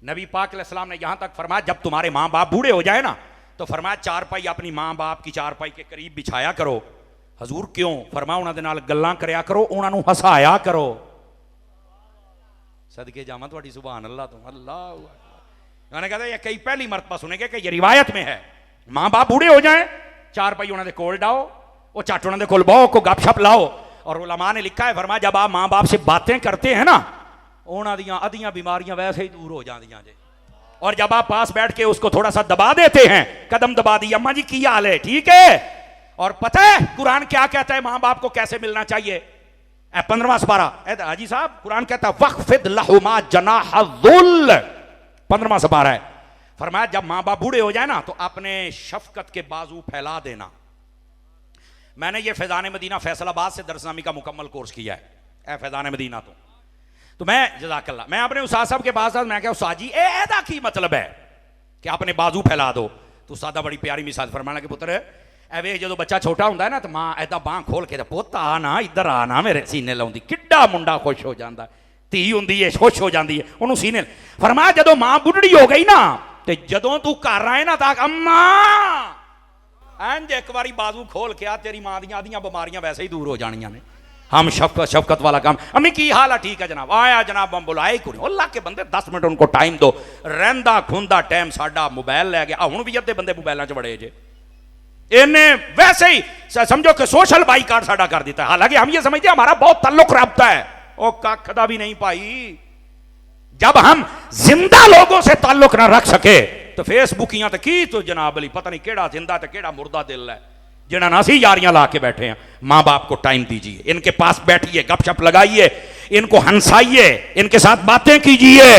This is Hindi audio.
नबी पाक अलैहिस्सलाम ने यहां तक फरमाया जब तुम्हारे माँ बाप बूढ़े हो जाए ना तो फरमाया चारपाई अपनी माँ बाप की चारपाई के करीब बिछाया करो। हजूर क्यों? फरमाया उन्हां दे नाल गल्लां करया करो, उन्हां नूं हसाया करो। सदके जामा तुहाडी सुभान अल्लाह तो अल्लाह। मैंने कहता ये कई पहली मरतबा सुनेंगे कि ये रिवायत में है माँ बाप बूढ़े हो जाए चारपाई उन्हां दे कोल डाओ, वो चट उन्हां दे कोल बहो, को गपशप लाओ। और उलमा ने लिखा है फरमाया जब आप माँ बाप से बातें करते हैं ना उन्हां दियां अद्धियां बीमारियां वैसे ही दूर हो जांदियां जे। और जब आप पास बैठ के उसको थोड़ा सा दबा देते हैं, कदम दबा दी, अम्मा जी की हाल है, ठीक है। और पता है कुरान क्या कहता है मां बाप को कैसे मिलना चाहिए? 15वां सुपारा हाजी साहब कुरान कहता है वक्फिद लहुमा जनाहुल, 15वां सुपारा है। फरमाया जब मां बाप बूढ़े हो जाए ना तो अपने शफकत के बाजू फैला देना। मैंने ये फैजान मदीना फैसलाबाद से दरसनामी का मुकम्मल कोर्स किया है, फैजान मदीना। तो मैं जज़ाकल्लाह मैं अपने उस्ताद साहब के पास मैं क्या उस्ताद जी ऐदा की मतलब है कि आपने बाजू फैला दो? तो उस्ताद बड़ी प्यारी मिसाल फरमाना कि पुत्र एवे जो बच्चा छोटा होंदा है ना तो मां ऐदा बांह खोल के पुत्त आ ना इधर आ ना मेरे सीने लाउंदी, किड्डा मुंडा खुश हो जाता, धी हुंदी है खुश हो जाती है उन्होंने सीने। फरमाया जदों मां बुढ़ड़ी हो गई ना तो जदों तू घर आए ना ताक अम्मा इंज एक बारी बाजू खोल के आ, तेरी मां दियां आदियां बीमारियां वैसे ही दूर हो जानियां ने। हम शफकत वाला काम। अम्मी की हाल है? ठीक है जनाब। आया जनाब हम बुलाए को नहीं। अल्लाह के बंदे 10 मिनट उनको टाइम दो। रहिंदा खुंदा टाइम साडा मोबाइल लै गया। हुण भी अद्धे बंदे मोबाइलों च बड़े जे, इन्हें वैसे ही समझो कि सोशल बाईकाट साडा कर दिता है। हालांकि हम ये समझते हैं हमारा बहुत ताल्लुक रब्ता है, वो कख दा भी नहीं पाई। जब हम जिंदा लोगों से ताल्लुक ना रख सके तो फेसबुकियां तो की तो जनाब अली पता नहीं केड़ा जिंदा तो केड़ा मुर्दा दिल है जिन्हें ना सी यारियां ला के बैठे हैं। मां बाप को टाइम दीजिए, इनके पास बैठिए, गपशप लगाइए, इनको हंसाइए, इनके साथ बातें कीजिए।